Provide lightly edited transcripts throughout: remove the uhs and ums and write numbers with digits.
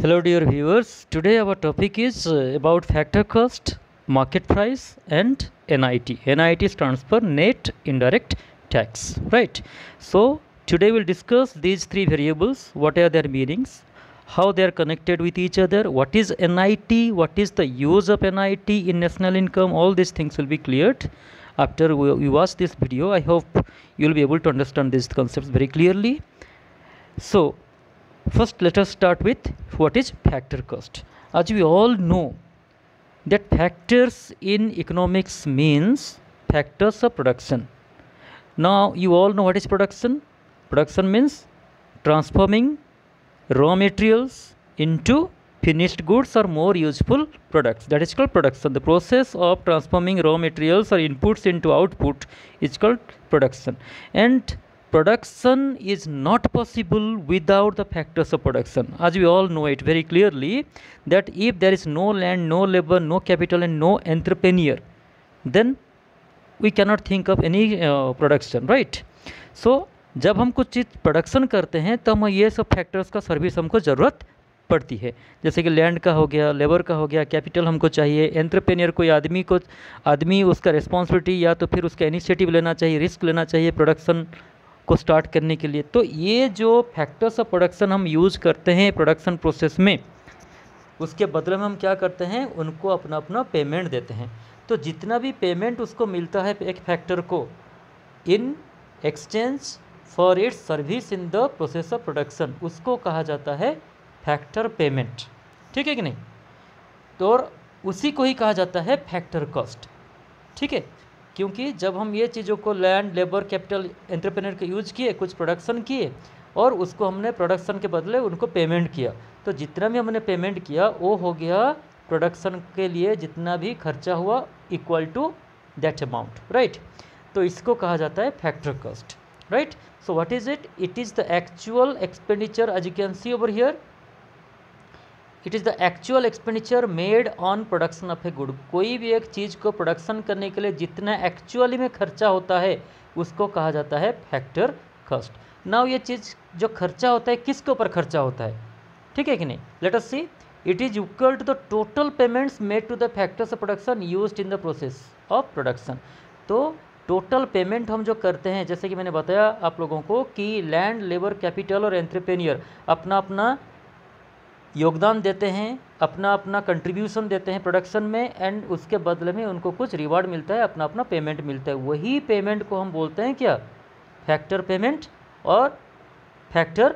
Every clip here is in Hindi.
Hello, dear viewers. Today, our topic is about factor cost, market price, and NIT. NIT stands for net indirect tax, right? So, today we'll discuss these three variables. What are their meanings? How they are connected with each other? What is NIT? What is the use of NIT in national income? All these things will be cleared after we watch this video. I hope you'll be able to understand these concepts very clearly. So, first, let us start with what is factor cost. As we all know, that factors in economics means factors of production. Now, you all know what is production. Production means transforming raw materials into finished goods or more useful products. That is called production. The process of transforming raw materials or inputs into output is called production. And production is not possible without the factors of production. As we all know it very clearly, that if there is no land, no labor, no capital, and no entrepreneur, then we cannot think of any production, right? So जब हम कुछ चीज़ प्रोडक्शन करते हैं तो हम ये सब फैक्टर्स का सर्विस हमको ज़रूरत पड़ती है। जैसे कि लैंड का हो गया, लेबर का हो गया, कैपिटल हमको चाहिए, एंटरप्रेन्योर कोई आदमी उसका रिस्पॉन्सिबिलिटी या तो फिर उसका इनिशिएटिव लेना चाहिए, रिस्क लेना चाहिए प्रोडक्शन को स्टार्ट करने के लिए। तो ये जो फैक्टर्स ऑफ प्रोडक्शन हम यूज़ करते हैं प्रोडक्शन प्रोसेस में, उसके बदले में हम क्या करते हैं, उनको अपना अपना पेमेंट देते हैं। तो जितना भी पेमेंट उसको मिलता है एक फैक्टर को in exchange for its service in the process of production, उसको कहा जाता है फैक्टर पेमेंट। ठीक है कि नहीं? तो और उसी को ही कहा जाता है फैक्टर कॉस्ट। ठीक है, क्योंकि जब हम ये चीज़ों को लैंड, लेबर, कैपिटल, एंटरप्रेन्योर के यूज किए, कुछ प्रोडक्शन किए और उसको हमने प्रोडक्शन के बदले उनको पेमेंट किया, तो जितना भी हमने पेमेंट किया वो हो गया प्रोडक्शन के लिए जितना भी खर्चा हुआ equal to that amount, right? तो इसको कहा जाता है factor cost, right? So what is it? It is the actual expenditure, as you can see over here, it is the actual expenditure made on production of a good. कोई भी एक चीज़ को प्रोडक्शन करने के लिए जितना एक्चुअली में खर्चा होता है उसको कहा जाता है फैक्टर कॉस्ट। नाउ ये चीज़ जो खर्चा होता है किसके ऊपर खर्चा होता है, ठीक है कि नहीं? Let us see, it is equal to the total payments made to the factors of production used in the process of production. तो टोटल पेमेंट हम जो करते हैं, जैसे कि मैंने बताया आप लोगों को कि लैंड, लेबर, कैपिटल और एंटरप्रेन्योर अपना अपना योगदान देते हैं, अपना अपना कंट्रीब्यूशन देते हैं प्रोडक्शन में, एंड उसके बदले में उनको कुछ रिवार्ड मिलता है, अपना अपना पेमेंट मिलता है। वही पेमेंट को हम बोलते हैं क्या? फैक्टर पेमेंट और factor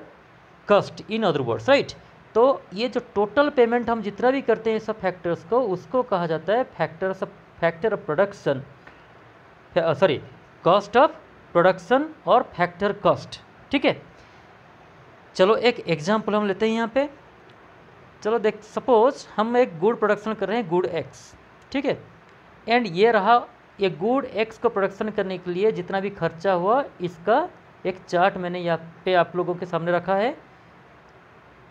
cost, in other words, right? तो ये जो टोटल पेमेंट हम जितना भी करते हैं सब फैक्टर्स को, उसको कहा जाता है factor of production, sorry, cost of production और फैक्टर कॉस्ट। ठीक है, चलो एक एग्जाम्पल हम लेते हैं यहाँ पे। चलो देख, सपोज हम एक गुड प्रोडक्शन कर रहे हैं, गुड एक्स, ठीक है, एंड ये रहा ये गुड एक्स को प्रोडक्शन करने के लिए जितना भी खर्चा हुआ, इसका एक चार्ट मैंने यहाँ पे आप लोगों के सामने रखा है।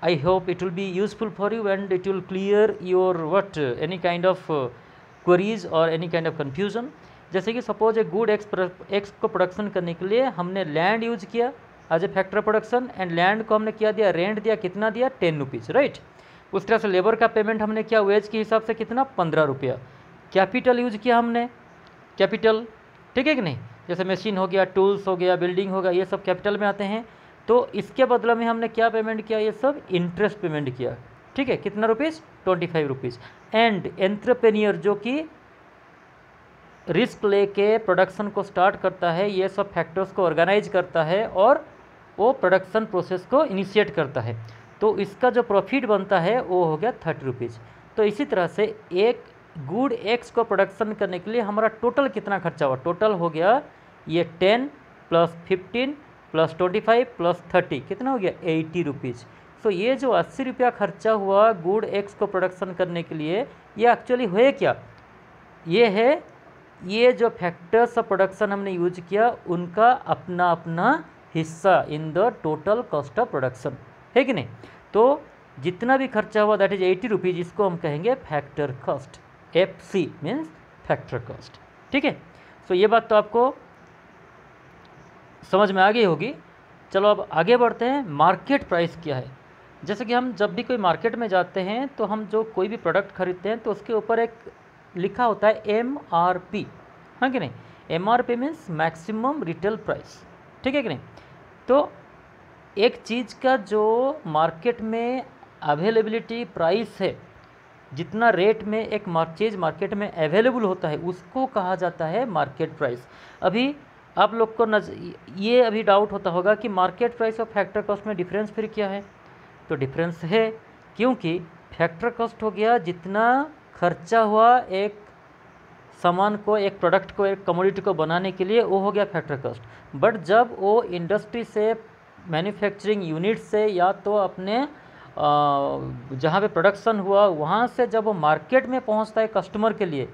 I hope it will be useful for you and it will clear your what any kind of queries और एनी काइंड ऑफ कन्फ्यूजन। जैसे कि सपोज एक गुड एक्स को प्रोडक्शन करने के लिए हमने लैंड यूज किया as a factor production, and land को हमने क्या दिया, रेंट दिया, कितना दिया, 10 रुपीज़, राइट? उस तरह से लेबर का पेमेंट हमने किया वेज के हिसाब से, कितना, 15 रुपया। कैपिटल यूज किया हमने, कैपिटल, ठीक है कि नहीं? जैसे मशीन हो गया, टूल्स हो गया, बिल्डिंग हो गया, ये सब कैपिटल में आते हैं। तो इसके बदले में हमने क्या पेमेंट किया, ये सब इंटरेस्ट पेमेंट किया, ठीक है, कितना रुपीज़, 25 रुपीज़। एंड एंटरप्रेन्योर जो कि रिस्क लेके प्रोडक्शन को स्टार्ट करता है, ये सब फैक्टर्स को ऑर्गेनाइज करता है और वो प्रोडक्शन प्रोसेस को इनिशिएट करता है, तो इसका जो प्रॉफिट बनता है वो हो गया 30 रुपीज़। तो इसी तरह से एक गुड एक्स को प्रोडक्शन करने के लिए हमारा टोटल कितना खर्चा हुआ, टोटल हो गया ये 10 + 15 + 25 + 30, कितना हो गया, 80 रुपीज़। सो ये जो 80 रुपया खर्चा हुआ गुड एक्स को प्रोडक्शन करने के लिए, ये एक्चुअली हुए क्या, ये है ये जो फैक्टर्स ऑफ प्रोडक्शन हमने यूज किया उनका अपना अपना हिस्सा in the total cost of production, है कि नहीं? तो जितना भी खर्चा हुआ दैट इज 80 रुपीज़, इसको हम कहेंगे factor cost, FC means factor cost. ठीक है, सो ये बात तो आपको समझ में आ गई होगी। चलो अब आगे बढ़ते हैं। मार्केट प्राइस क्या है? जैसे कि हम जब भी कोई मार्केट में जाते हैं तो हम जो कोई भी प्रोडक्ट खरीदते हैं तो उसके ऊपर एक लिखा होता है MRP, हाँ कि नहीं। MRP means maximum retail price, ठीक है कि नहीं। तो एक चीज़ का जो मार्केट में अवेलेबिलिटी प्राइस है, जितना रेट में एक चीज़ मार्केट में अवेलेबल होता है उसको कहा जाता है मार्केट प्राइस। अभी आप लोग को ये अभी डाउट होता होगा कि मार्केट प्राइस और फैक्टर कॉस्ट में डिफरेंस फिर क्या है। तो डिफरेंस है, क्योंकि फैक्टर कॉस्ट हो गया जितना खर्चा हुआ एक सामान को, एक प्रोडक्ट को, एक कमोडिटी को बनाने के लिए, वो हो गया फैक्टर कॉस्ट। बट जब वो इंडस्ट्री से, मैन्युफैक्चरिंग यूनिट से, या तो अपने जहाँ पे प्रोडक्शन हुआ वहाँ से जब वो मार्केट में पहुँचता है कस्टमर के लिए,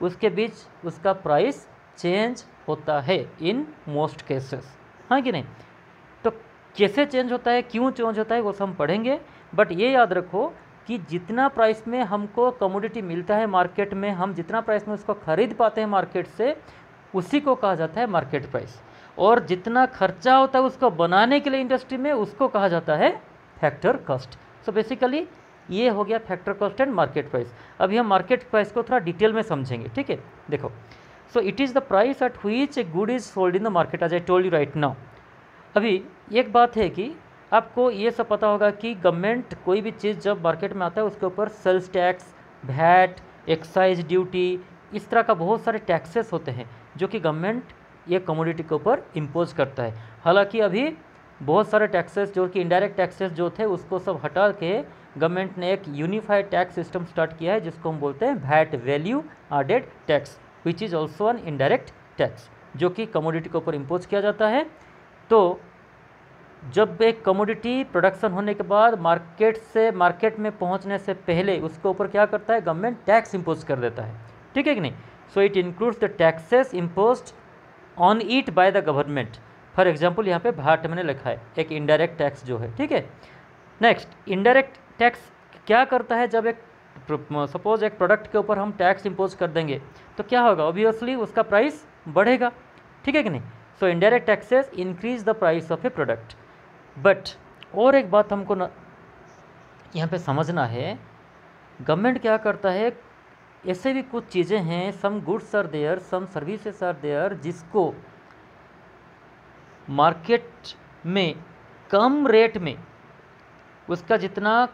उसके बीच उसका प्राइस चेंज होता है इन मोस्ट केसेस, हाँ कि नहीं। तो कैसे चेंज होता है, क्यों चेंज होता है, वो सब हम पढ़ेंगे। बट ये याद रखो कि जितना प्राइस में हमको कमोडिटी मिलता है मार्केट में, हम जितना प्राइस में उसको खरीद पाते हैं मार्केट से, उसी को कहा जाता है मार्केट प्राइस। और जितना खर्चा होता है उसको बनाने के लिए इंडस्ट्री में, उसको कहा जाता है फैक्टर कॉस्ट। सो बेसिकली ये हो गया factor cost and market price. अभी हम मार्केट प्राइस को थोड़ा डिटेल में समझेंगे, ठीक है। देखो, so it is the price at which a good is sold in the market, as I told you right now. अभी एक बात है कि आपको ये सब पता होगा कि गवर्नमेंट कोई भी चीज़ जब मार्केट में आता है उसके ऊपर sales tax, VAT, excise duty, इस तरह का बहुत सारे टैक्सेस होते हैं जो कि गवर्नमेंट ये कमोडिटी के ऊपर इम्पोज करता है। हालांकि अभी बहुत सारे टैक्सेस जो कि इनडायरेक्ट टैक्सेस जो थे उसको सब हटा के गवर्नमेंट ने एक यूनिफाइड टैक्स सिस्टम स्टार्ट किया है जिसको हम बोलते हैं VAT, value added tax, which is also an indirect tax, जो कि कमोडिटी के ऊपर इम्पोज किया जाता है। तो जब एक कमोडिटी प्रोडक्शन होने के बाद मार्केट में पहुंचने से पहले उसके ऊपर क्या करता है, गवर्नमेंट टैक्स इम्पोज कर देता है, ठीक है कि नहीं। So it includes the taxes imposed on it by the government. For example यहाँ पे वैट मैंने लिखा है, एक इनडायरेक्ट टैक्स जो है, ठीक है। नेक्स्ट, इनडायरेक्ट टैक्स क्या करता है, जब एक सपोज एक प्रोडक्ट के ऊपर हम टैक्स इम्पोज कर देंगे तो क्या होगा, ऑब्वियसली उसका प्राइस बढ़ेगा, ठीक है कि नहीं। सो indirect taxes increase the price of A product. But और एक बात हमको यहाँ पे समझना है, गवर्नमेंट क्या करता है, ऐसे भी कुछ चीज़ें हैं, some goods are there, some services are there, जिसको मार्केट में कम रेट में उसका जितना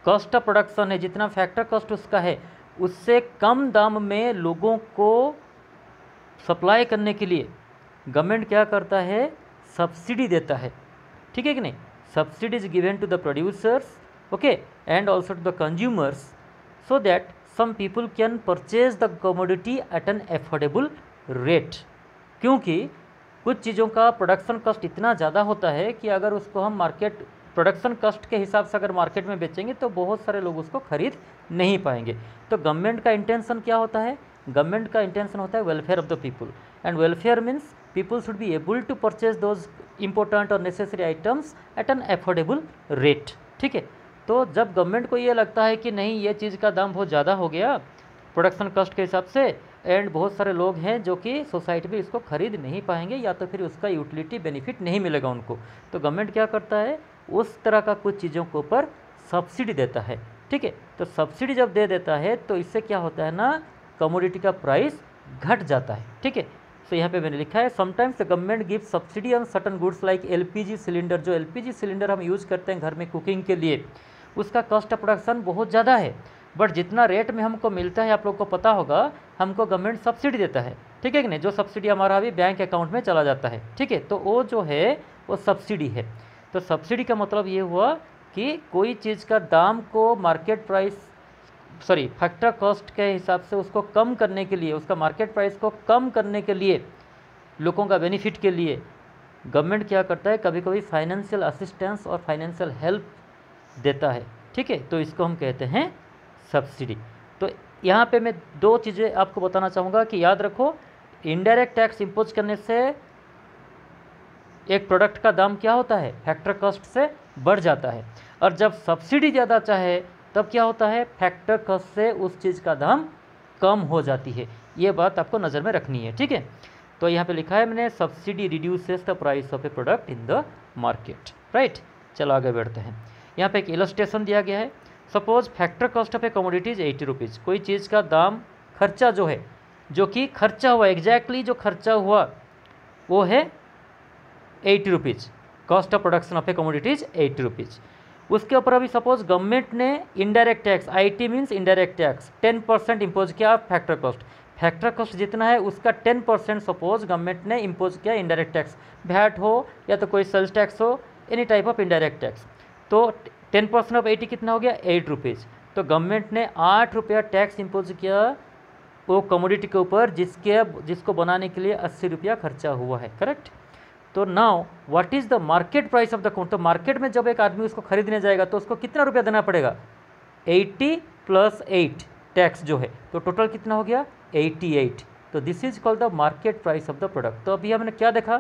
कॉस्ट ऑफ प्रोडक्शन है, जितना फैक्टर कॉस्ट उसका है, उससे कम दाम में लोगों को सप्लाई करने के लिए गवर्नमेंट क्या करता है, सब्सिडी देता है, ठीक है कि नहीं। Subsidy is given to the producers, okay, and also to the consumers, so that some people can purchase the commodity at an affordable rate. क्योंकि कुछ चीज़ों का प्रोडक्शन कॉस्ट इतना ज़्यादा होता है कि अगर उसको हम मार्केट प्रोडक्शन कॉस्ट के हिसाब से अगर मार्केट में बेचेंगे तो बहुत सारे लोग उसको खरीद नहीं पाएंगे। तो गवर्नमेंट का इंटेंशन क्या होता है, गवर्नमेंट का इंटेंशन होता है welfare of the people, and welfare means people should be able to purchase those important or necessary items at an affordable rate, ठीक है। तो जब गवर्नमेंट को ये लगता है कि नहीं, ये चीज़ का दाम बहुत ज़्यादा हो गया प्रोडक्शन कॉस्ट के हिसाब से, एंड बहुत सारे लोग हैं जो कि सोसाइटी में इसको खरीद नहीं पाएंगे या तो फिर उसका यूटिलिटी बेनिफिट नहीं मिलेगा उनको, तो गवर्नमेंट क्या करता है, उस तरह का कुछ चीज़ों के ऊपर सब्सिडी देता है, ठीक है। तो सब्सिडी जब दे देता है तो इससे क्या होता है ना, कमोडिटी का प्राइस घट जाता है, ठीक है। तो यहाँ पे मैंने लिखा है, sometimes the government give subsidy on certain goods like LPG cylinder. जो एलपीजी सिलेंडर हम यूज़ करते हैं घर में कुकिंग के लिए, उसका कॉस्ट ऑफ प्रोडक्शन बहुत ज़्यादा है, बट जितना रेट में हमको मिलता है, आप लोग को पता होगा, हमको गवर्नमेंट सब्सिडी देता है, ठीक है कि नहीं। जो सब्सिडी हमारा अभी बैंक अकाउंट में चला जाता है, ठीक है। तो वो जो है वो सब्सिडी है। तो सब्सिडी का मतलब ये हुआ कि कोई चीज़ का दाम को market price, sorry, factor cost के हिसाब से उसको कम करने के लिए, उसका मार्केट प्राइस को कम करने के लिए, लोगों का बेनिफिट के लिए गवर्नमेंट क्या करता है, कभी कभी फाइनेंशियल असिस्टेंस और फाइनेंशियल हेल्प देता है, ठीक है। तो इसको हम कहते हैं सब्सिडी। तो यहाँ पे मैं दो चीज़ें आपको बताना चाहूँगा कि याद रखो, इनडायरेक्ट टैक्स इम्पोज करने से एक प्रोडक्ट का दाम क्या होता है, फैक्टर कॉस्ट से बढ़ जाता है, और जब सब्सिडी ज़्यादा चाहे तब क्या होता है, फैक्टर कॉस्ट से उस चीज़ का दाम कम हो जाती है। ये बात आपको नज़र में रखनी है, ठीक है। तो यहाँ पे लिखा है मैंने, subsidy reduces the price of A product in the market, right. चलो आगे बढ़ते हैं। यहाँ पे एक इलस्ट्रेशन दिया गया है। Suppose factor cost of A commodity is 80 rupees. कोई चीज़ का दाम, खर्चा जो है, जो कि खर्चा हुआ, एग्जैक्टली जो खर्चा हुआ वो है 80 rupees. Cost of production of A commodity is 80 rupees. उसके ऊपर अभी सपोज गवर्नमेंट ने indirect tax, IT means indirect tax, 10% impose किया फैक्टर कॉस्ट। फैक्टर कॉस्ट जितना है उसका 10% सपोज गवर्नमेंट ने इम्पोज किया इनडायरेक्ट टैक्स, वैट हो या तो कोई सेल्स टैक्स हो, any type of indirect tax. तो 10% ऑफ 80 कितना हो गया? 8 रुपीज़। तो गवर्नमेंट ने 8 रुपया टैक्स इम्पोज किया वो कमोडिटी के ऊपर जिसको बनाने के लिए 80 रुपया खर्चा हुआ है, करेक्ट। तो now what is the market price of the commodity? तो मार्केट में जब एक आदमी उसको खरीदने जाएगा तो उसको कितना रुपया देना पड़ेगा? 80 + 8 टैक्स जो है, तो टोटल कितना हो गया? 88। तो this is called the market price of the product. तो अभी हमने क्या देखा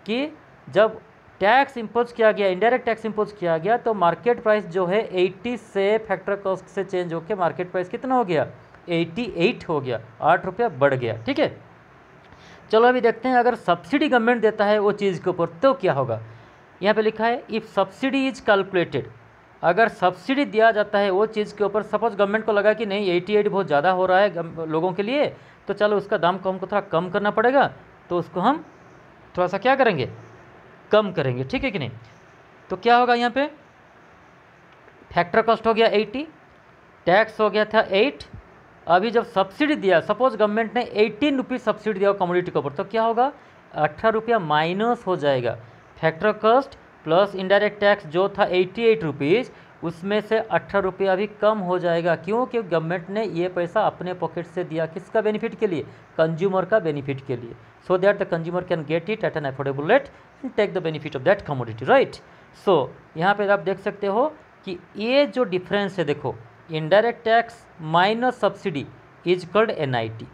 कि जब टैक्स इम्पोज किया गया, इनडायरेक्ट टैक्स इम्पोज किया गया, तो मार्केट प्राइस जो है 80 से फैक्टर कॉस्ट से चेंज होकर मार्केट प्राइस कितना हो गया? 88 हो गया, 8 रुपया बढ़ गया, ठीक है। चलो अभी देखते हैं अगर सब्सिडी गवर्नमेंट देता है वो चीज़ के ऊपर तो क्या होगा। यहाँ पे लिखा है इफ़ सब्सिडी इज कैलकुलेटेड, अगर सब्सिडी दिया जाता है वो चीज़ के ऊपर, सपोज गवर्नमेंट को लगा कि नहीं 88 बहुत ज़्यादा हो रहा है लोगों के लिए, तो चलो उसका दाम को हमको थोड़ा कम करना पड़ेगा, तो उसको हम थोड़ा सा क्या करेंगे? कम करेंगे, ठीक है कि नहीं। तो क्या होगा यहाँ पे? फैक्टर कॉस्ट हो गया 80, टैक्स हो गया था 8। अभी जब सब्सिडी दिया, सपोज गवर्नमेंट ने 18 रुपीज़ सब्सिडी दिया कमोडिटी के ऊपर, तो क्या होगा? 18 रुपया माइनस हो जाएगा। Factor cost plus indirect tax जो था 88 रुपीज़, उसमें से 18 रुपया भी कम हो जाएगा। क्यों? कि गवर्नमेंट ने ये पैसा अपने पॉकेट से दिया, किसका बेनिफिट के लिए? कंज्यूमर का बेनिफिट के लिए, so that the consumer can get it at an affordable rate and take the benefit of that commodity, right. So यहाँ पे आप देख सकते हो कि ये जो डिफरेंस है, देखो, indirect tax minus subsidy is called NIT,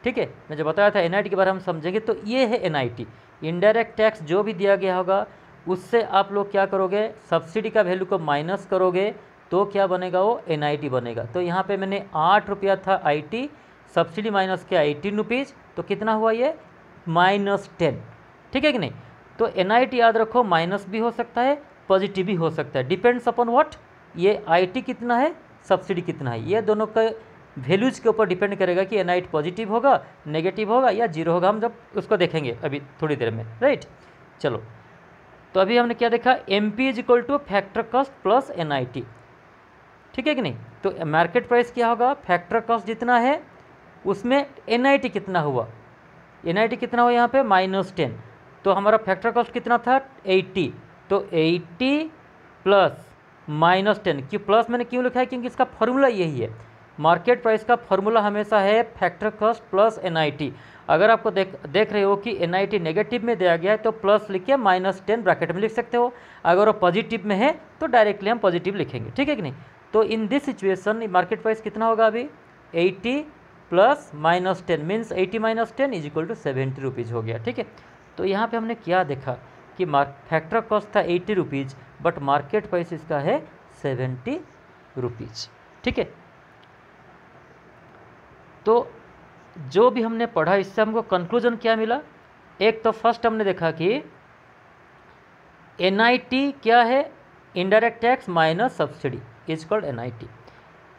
ठीक है। मैं जो बताया था NIT के बारे में हम समझेंगे, तो ये है NIT। इनडायरेक्ट टैक्स जो भी दिया गया होगा उससे आप लोग क्या करोगे? सब्सिडी का वैल्यू को माइनस करोगे, तो क्या बनेगा? वो NIT बनेगा। तो यहाँ पे मैंने 8 रुपया था IT, सब्सिडी माइनस किया 18 रुपीज़, तो कितना हुआ ये? -10, ठीक है कि नहीं। तो NIT याद रखो, माइनस भी हो सकता है, पॉजिटिव भी हो सकता है, डिपेंड्स अपॉन व्हाट, ये IT कितना है, सब्सिडी कितना है, ये दोनों का वैल्यूज़ के ऊपर डिपेंड करेगा कि NIT पॉजिटिव होगा, नेगेटिव होगा या जीरो होगा। हम जब उसको देखेंगे अभी थोड़ी देर में, राइट। चलो, तो अभी हमने क्या देखा? MP is equal two factor cost plus NIT, ठीक है कि नहीं। तो मार्केट प्राइस क्या होगा? फैक्टर कॉस्ट जितना है उसमें NIT कितना हुआ? NIT कितना हुआ यहाँ पे? -10। तो हमारा फैक्टर कॉस्ट कितना था? 80। तो 80 प्लस -10, क्यों प्लस मैंने क्यों लिखा है? क्योंकि इसका फॉर्मूला यही है। मार्केट प्राइस का फॉर्मूला हमेशा है फैक्टर कॉस्ट प्लस NIT। अगर आपको देख रहे हो कि NIT नेगेटिव में दिया गया है तो प्लस लिख के -10 ब्रैकेट में लिख सकते हो। अगर वो पॉजिटिव में है तो डायरेक्टली हम पॉजिटिव लिखेंगे, ठीक है कि नहीं। तो in this situation market price कितना होगा अभी? 80 plus -10 means 80 - 10 is equal to 70 rupees हो गया, ठीक है। तो यहाँ पे हमने क्या देखा कि फैक्टर कॉस्ट था 80 रुपीज़, बट मार्केट प्राइस इसका है 70 रुपीज़, ठीक है। तो जो भी हमने पढ़ा इससे हमको कंक्लूजन क्या मिला? एक तो फर्स्ट हमने देखा कि NIT क्या है? Indirect tax minus subsidy is called NIT।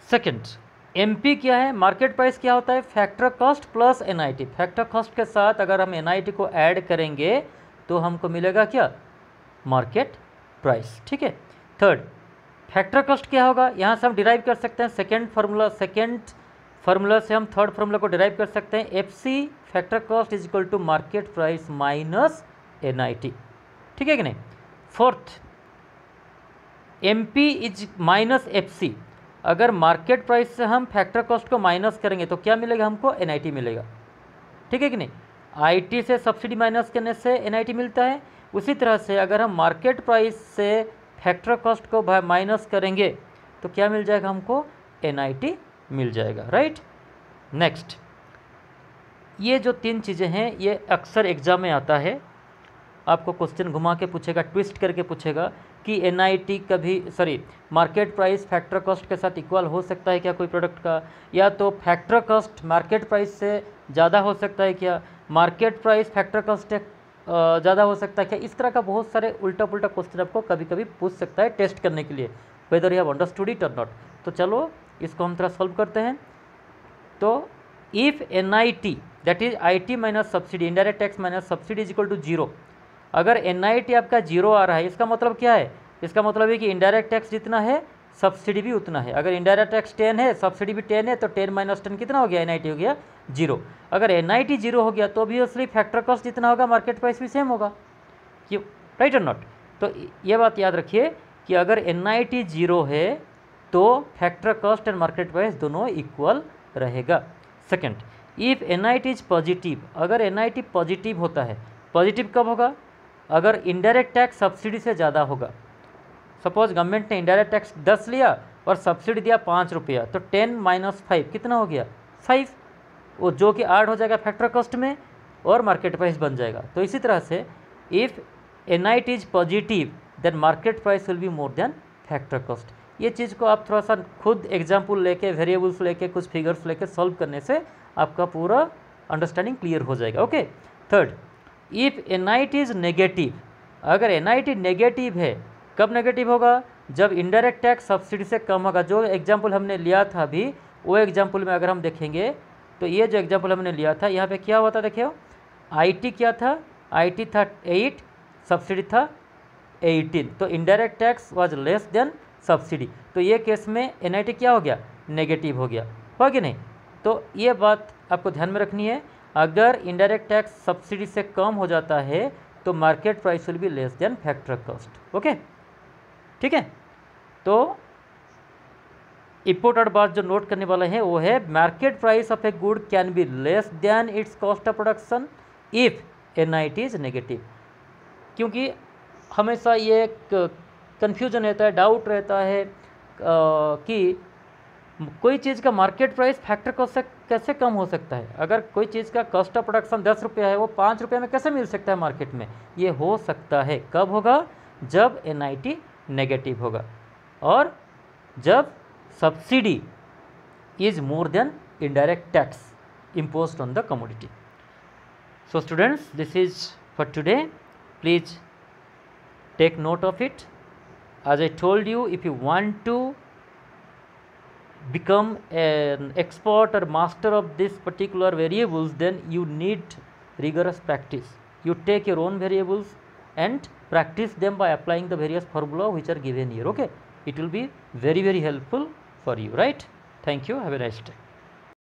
Second, MP क्या है? मार्केट प्राइस क्या होता है? Factor cost plus NIT। Factor cost के साथ अगर हम NIT को ऐड करेंगे तो हमको मिलेगा क्या? मार्केट प्राइस, ठीक है। थर्ड, फैक्टर कॉस्ट क्या होगा? यहाँ से हम डिराइव कर सकते हैं सेकेंड फार्मूला से हम थर्ड फार्मूला को डिराइव कर सकते हैं। FC factor cost is equal to market price minus NIT, ठीक है कि नहीं। Fourth, MP is minus FC। अगर मार्केट प्राइस से हम फैक्टर कॉस्ट को माइनस करेंगे तो क्या मिलेगा हमको? NIT मिलेगा, ठीक है कि नहीं। IT से सब्सिडी माइनस करने से NIT मिलता है। उसी तरह से अगर हम मार्केट प्राइस से फैक्टर कॉस्ट को माइनस करेंगे तो क्या मिल जाएगा हमको? NIT मिल जाएगा, राइट। नेक्स्ट, ये जो 3 चीज़ें हैं ये अक्सर एग्जाम में आता है। आपको क्वेश्चन घुमा के पूछेगा, ट्विस्ट करके पूछेगा कि NIT market price factor cost के साथ इक्वल हो सकता है क्या कोई प्रोडक्ट का, या तो फैक्टर कॉस्ट मार्केट प्राइस से ज़्यादा हो सकता है क्या, मार्केट प्राइस फैक्टर कॉस्ट ज़्यादा हो सकता है क्या, इस तरह का बहुत सारे उल्टा पुल्टा क्वेश्चन आपको कभी कभी पूछ सकता है टेस्ट करने के लिए, whether you have understood it और नॉट। तो चलो इसको हम थोड़ा सॉल्व करते हैं। तो if NIT that is IT minus subsidy, indirect tax minus subsidy is equal to 0, अगर NIT आपका 0 आ रहा है, इसका मतलब क्या है, इसका मतलब है कि इनडायरेक्ट टैक्स जितना है सब्सिडी भी उतना है। अगर इनडायरेक्ट टैक्स 10 है, सब्सिडी भी 10 है, तो 10 माइनस 10 कितना हो गया, NIT हो गया 0। अगर NIT 0 हो गया तो ऑब्वियसली फैक्टर कॉस्ट जितना होगा मार्केट प्राइस भी सेम होगा, क्यों, राइट और नॉट। तो ये बात याद रखिए कि अगर NIT 0 है तो factor cost and market price दोनों इक्वल रहेगा। Second, if NIT is positive, अगर NIT पॉजिटिव होता है, पॉजिटिव कब होगा, अगर इनडायरेक्ट टैक्स सब्सिडी से ज़्यादा होगा। सपोज गवर्नमेंट ने इनडायरेक्ट टैक्स 10 लिया और सब्सिडी दिया 5 रुपया, तो 10 माइनस 5 कितना हो गया 5, वो जो कि ऐड हो जाएगा फैक्टर कॉस्ट में और मार्केट प्राइस बन जाएगा। तो इसी तरह से if NIT is positive then market price will be more than factor cost. ये चीज़ को आप थोड़ा सा खुद एग्जाम्पल लेके, वेरिएबल्स लेके, कुछ फिगर्स लेके सॉल्व करने से आपका पूरा अंडरस्टैंडिंग क्लियर हो जाएगा। Okay. Third, if NIT is negative, अगर NIT नेगेटिव है, कब नेगेटिव होगा, जब इनडायरेक्ट टैक्स सब्सिडी से कम होगा। जो एग्जाम्पल हमने लिया था अभी, वो एग्जाम्पल में अगर हम देखेंगे तो ये जो एग्जाम्पल हमने लिया था, यहाँ पे क्या हुआ था, देखियो IT क्या था, IT था 8, सब्सिडी था 18, तो indirect tax was less than subsidy. तो ये केस में NIT क्या हो गया, नेगेटिव हो गया, हो कि नहीं। तो ये बात आपको ध्यान में रखनी है, अगर इनडायरेक्ट टैक्स सब्सिडी से कम हो जाता है तो market price will be less than factor cost. Okay, ठीक है। तो इम्पोर्टेंट बात जो नोट करने वाला है वो है, market price of a good can be less than it's cost of production if NIT is negative. क्योंकि हमेशा ये एक कन्फ्यूजन रहता है, डाउट रहता है कि कोई चीज़ का मार्केट प्राइस फैक्टर कॉस्ट से कैसे कम हो सकता है। अगर कोई चीज़ का कॉस्ट ऑफ प्रोडक्शन 10 रुपया है, वो 5 रुपये में कैसे मिल सकता है मार्केट में। ये हो सकता है कब होगा, जब NIT नेगेटिव होगा और जब subsidy is more than indirect tax imposed on the commodity. So students, this is for today. Please take note of it. As I told you, if you want to become an expert or master of this particular variables, then you need rigorous practice. You take your own variables and practice them by applying the various formula which are given here. Okay, it will be very helpful for you, right? Thank you. Have a nice day.